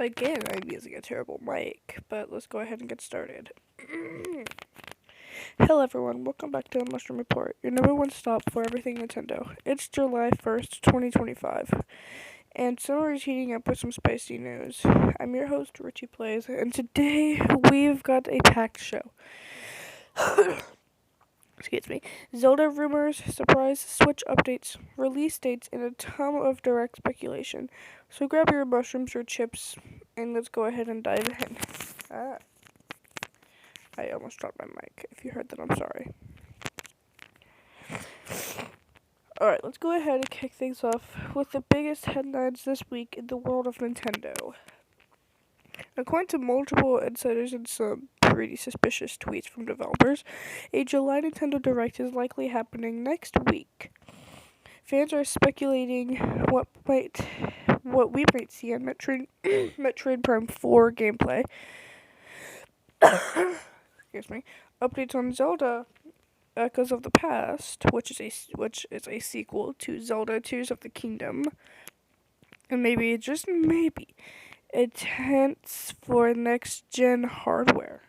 Again, I'm using a terrible mic, but let's go ahead and get started. Hello everyone, welcome back to the Mushroom Report, your number one stop for everything Nintendo. It's July 1st, 2025, and summer is heating up with some spicy news. I'm your host, Richie Plays, and today we've got a packed show. Excuse me. Zelda rumors, surprise Switch updates, release dates, and a ton of direct speculation. So grab your mushrooms or chips, and let's go ahead and dive in. I almost dropped my mic. If you heard that, I'm sorry. Alright, let's go ahead and kick things off with the biggest headlines this week in the world of Nintendo. According to multiple insiders and some pretty suspicious tweets from developers, a July Nintendo Direct is likely happening next week. Fans are speculating what we might see on Metroid Prime 4 gameplay. Excuse me. Updates on Zelda Echoes of the Past, which is a sequel to Zelda Tears of the Kingdom, and maybe, just maybe, hints for next gen hardware.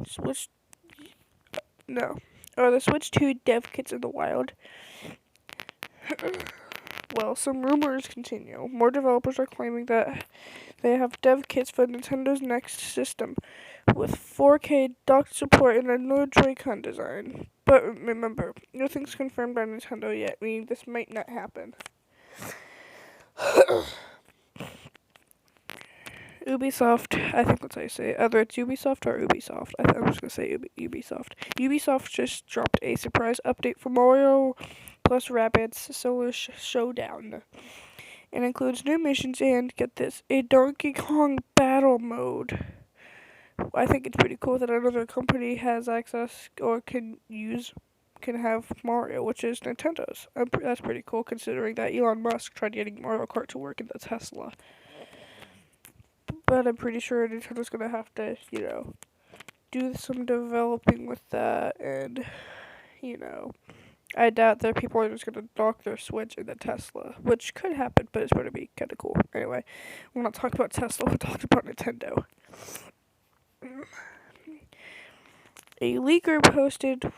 Switch, no, or the Switch 2 dev kits in the wild. Well, some rumors continue. More developers are claiming that they have dev kits for Nintendo's next system, with 4K docked support and a new Joy-Con design. But remember, nothing's confirmed by Nintendo yet, meaning this might not happen. Ubisoft, I think that's how you say it. Either it's Ubisoft or Ubisoft. I'm just going to say Ubisoft. Ubisoft just dropped a surprise update for Mario plus Rabbids Solar Showdown. It includes new missions and, get this, a Donkey Kong battle mode. I think it's pretty cool that another company has access or can have Mario, which is Nintendo's. That's pretty cool considering that Elon Musk tried getting Mario Kart to work in the Tesla. But I'm pretty sure Nintendo's gonna have to, do some developing with that, and, I doubt that people are just gonna dock their Switch in the Tesla, which could happen, but it's gonna be kinda cool. Anyway, we're not talking about Tesla, we're talking about Nintendo. A leaker posted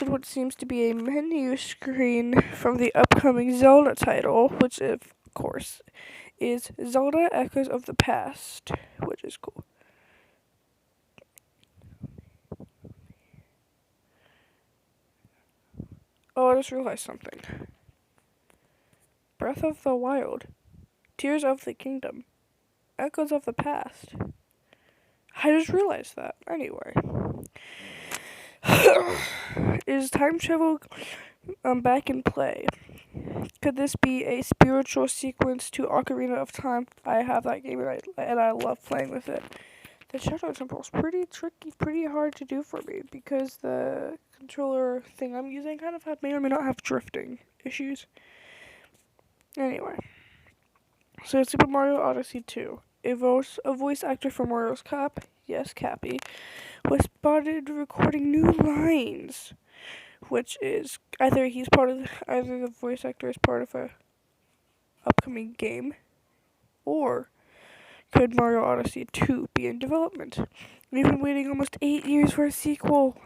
what seems to be a menu screen from the upcoming Zelda title, which, of course, is Zelda Echoes of the Past, which is cool. Oh, I just realized something. Breath of the Wild, Tears of the Kingdom, Echoes of the Past. I just realized that. Anyway. Is time travel back in play? Could this be a spiritual sequence to Ocarina of Time? I have that game and I love playing with it. The Shadow Temple is pretty tricky, pretty hard to do for me because the controller thing I'm using kind of may or may not have drifting issues. Anyway, so Super Mario Odyssey 2. A voice actor for Mario's Cap, yes, Cappy, was spotted recording new lines, which is either the voice actor is part of a upcoming game, or could Mario Odyssey 2 be in development? We've been waiting almost 8 years for a sequel.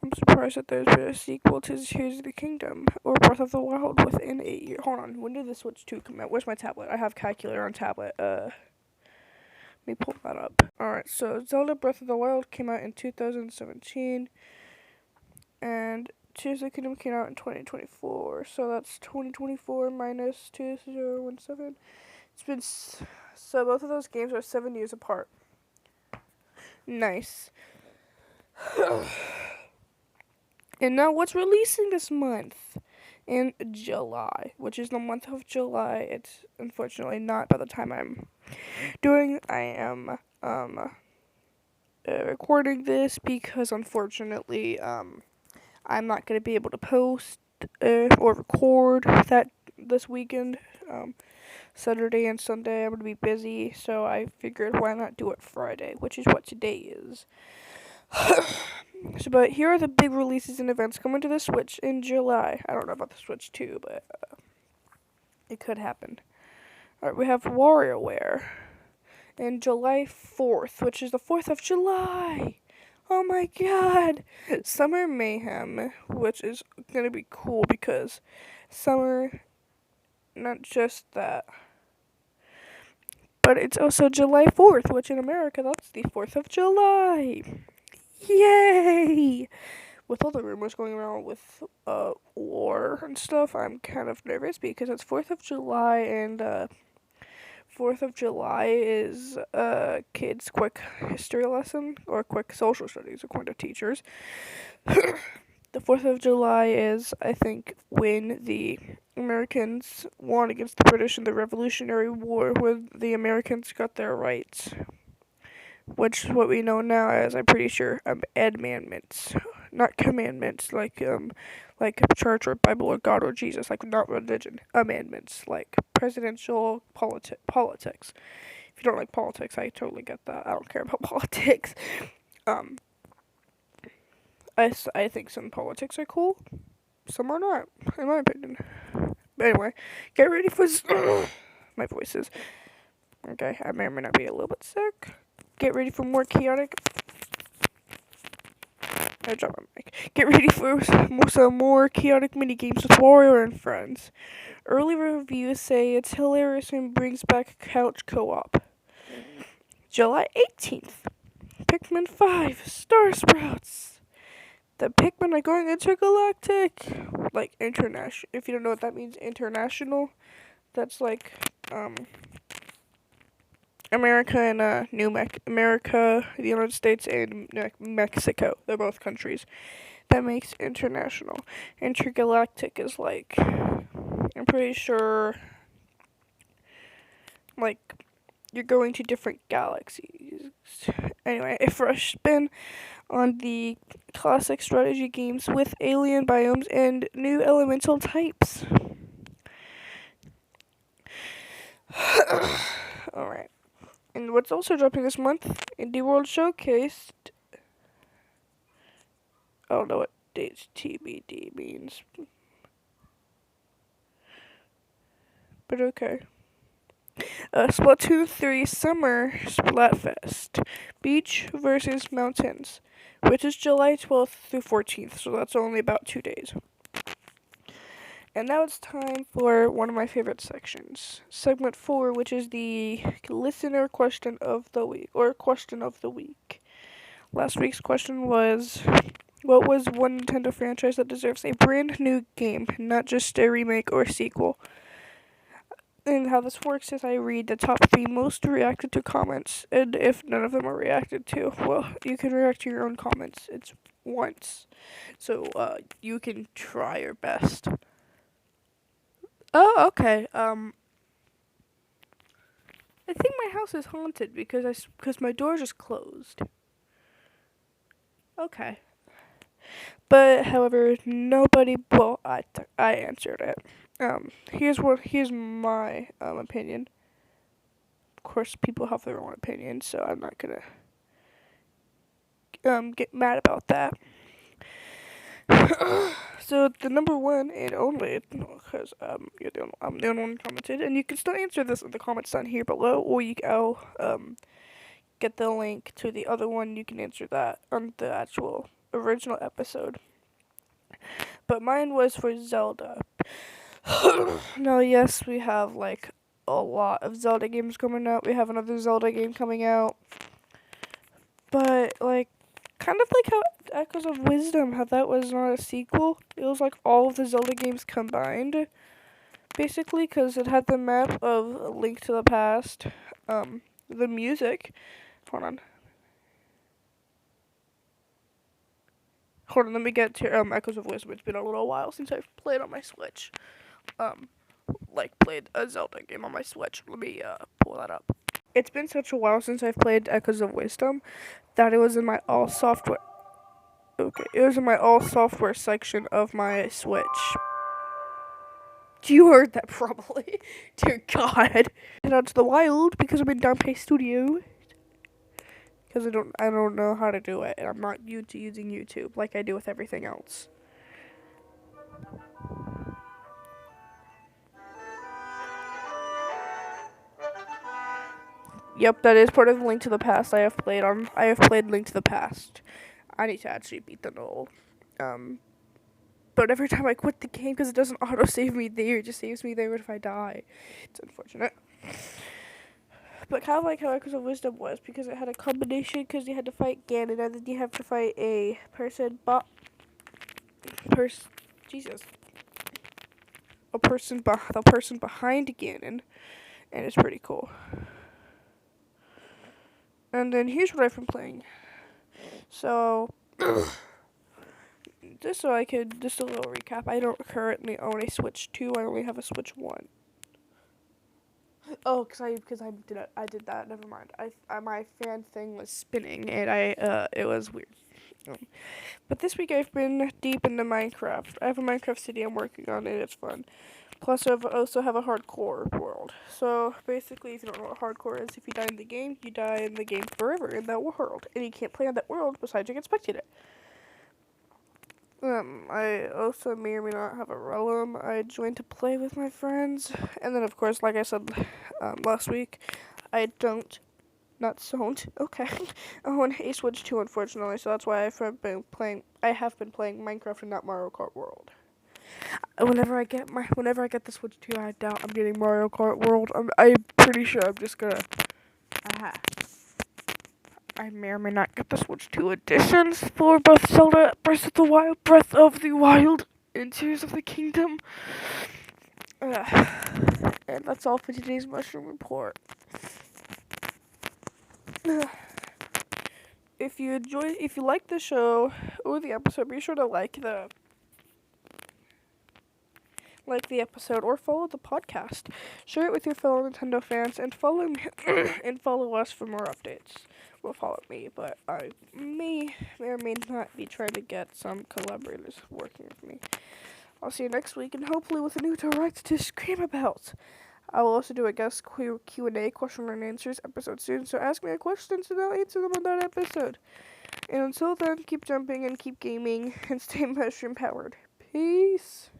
I'm surprised that there's been a sequel to Tears of the Kingdom or Breath of the Wild within 8 years. Hold on, when did the Switch 2 come out? Where's my tablet? I have calculator on tablet. Let me pull that up. Alright, so Zelda Breath of the Wild came out in 2017, and Tears of the Kingdom came out in 2024. So that's 2024 minus 2017. So both of those games are 7 years apart. Nice. And now what's releasing this month? In July, which is the month of July. It's unfortunately not by the time I am recording this, because unfortunately I'm not going to be able to post or record that this weekend. Saturday and Sunday I'm going to be busy, so I figured why not do it Friday, which is what today is. But here are the big releases and events coming to the Switch in July. I don't know about the Switch 2, but It could happen. Alright, we have WarioWare. And July 4th, which is the 4th of July. Oh my god! Summer Mayhem, which is gonna be cool because summer, not just that, but it's also July 4th, which in America, that's the 4th of July. Yay! With all the rumors going around with war and stuff, I'm kind of nervous because it's 4th of July and 4th of July is kids' quick history lesson or quick social studies according to teachers. The 4th of July is, I think, when the Americans won against the British in the Revolutionary War, where the Americans got their rights, which is what we know now as, I'm pretty sure, amendments, not commandments like church or Bible or God or Jesus, like not religion. Amendments like presidential politics. If you don't like politics, I totally get that. I don't care about politics. I think some politics are cool, some are not, in my opinion. But anyway, get ready for my voice is okay. I may or may not be a little bit sick. Get ready for more chaotic. I dropped my mic. Get ready for some more chaotic mini games with Wario and friends. Early reviews say it's hilarious and brings back couch co-op. July 18th, Pikmin 5 Star Sprouts. The Pikmin are going intergalactic, like international. If you don't know what that means, international. That's like America and America, the United States, and Mexico. They're both countries. That makes international. Intergalactic is like, I'm pretty sure, like you're going to different galaxies. Anyway, a fresh spin on the classic strategy games with alien biomes and new elemental types. Alright. And what's also dropping this month, Indie World Showcased. I don't know what dates TBD means. But okay. Splatoon 3 Summer Splatfest. Beach versus Mountains, which is July 12th through 14th, so that's only about 2 days. And now it's time for one of my favorite sections. Segment 4, which is the listener question of the week, or question of the week. Last week's question was, what was one Nintendo franchise that deserves a brand new game, not just a remake or sequel? And how this works is I read the top 3 most reacted to comments, and if none of them are reacted to, well, you can react to your own comments. It's once. So, you can try your best. Oh, okay. I think my house is haunted because my door just closed. Okay. But, however, nobody, well, I answered it. Here's my opinion. Of course, people have their own opinion, so I'm not gonna get mad about that. So the number one and only, because I'm the only one who commented, and you can still answer this in the comments down here below, or I'll get the link to the other one. You can answer that on the actual original episode. But mine was for Zelda. Now, yes, we have like a lot of Zelda games coming out. We have another Zelda game coming out. But like, kind of like how Echoes of Wisdom, how that was not a sequel. It was like all of the Zelda games combined, basically, because it had the map of A Link to the Past, the music. Hold on, let me get to Echoes of Wisdom. It's been a little while since I've played on my Switch. Played a Zelda game on my Switch. Let me pull that up. It's been such a while since I've played Echoes of Wisdom that it was in my all software. Okay, it was in my all software section of my Switch. You heard that probably. Dear God. Head out to the wild because I'm in Dante Studio. Because I don't know how to do it, and I'm not used to using YouTube like I do with everything else. Yep, that is part of Link to the Past. I have played Link to the Past. I need to actually beat the Knoll. But every time I quit the game because it doesn't auto save me there, it just saves me there if I die. It's unfortunate. But kind of like how Echoes of Wisdom was, because it had a combination, because you had to fight Ganon, and then you have to fight a Jesus. The person behind Ganon, and it's pretty cool. And then here's what I've been playing. So, just a little recap. I don't currently own a Switch 2. I only have a Switch 1. Oh, I did that. Never mind. My fan thing was spinning, and it was weird. But this week I've been deep into Minecraft. I have a Minecraft city I'm working on, and it's fun. Plus, I also have a hardcore world. So basically, if you don't know what hardcore is, if you die in the game, you die in the game forever in that world, and you can't play on that world besides you get spectated. I also may or may not have a realm I joined to play with my friends. And then, of course, like I said last week, I don't own a Switch 2, unfortunately, so that's why I have been playing Minecraft and not Mario Kart World. Whenever I get the Switch 2, I doubt I'm getting Mario Kart World. I'm pretty sure I'm just gonna... I may or may not get the Switch 2 editions for both Zelda Breath of the Wild, and Tears of the Kingdom. And that's all for today's Mushroom Report. If you like the show or the episode, be sure to like the episode or follow the podcast. Share it with your fellow Nintendo fans and follow me and follow us for more updates. Well, follow me, but I may or may not be trying to get some collaborators working with me. I'll see you next week, and hopefully with a new direct to scream about. I will also do a guest Q&A, question and answers episode soon, so ask me a question and I'll answer them on that episode. And until then, keep jumping and keep gaming and stay mushroom powered. Peace.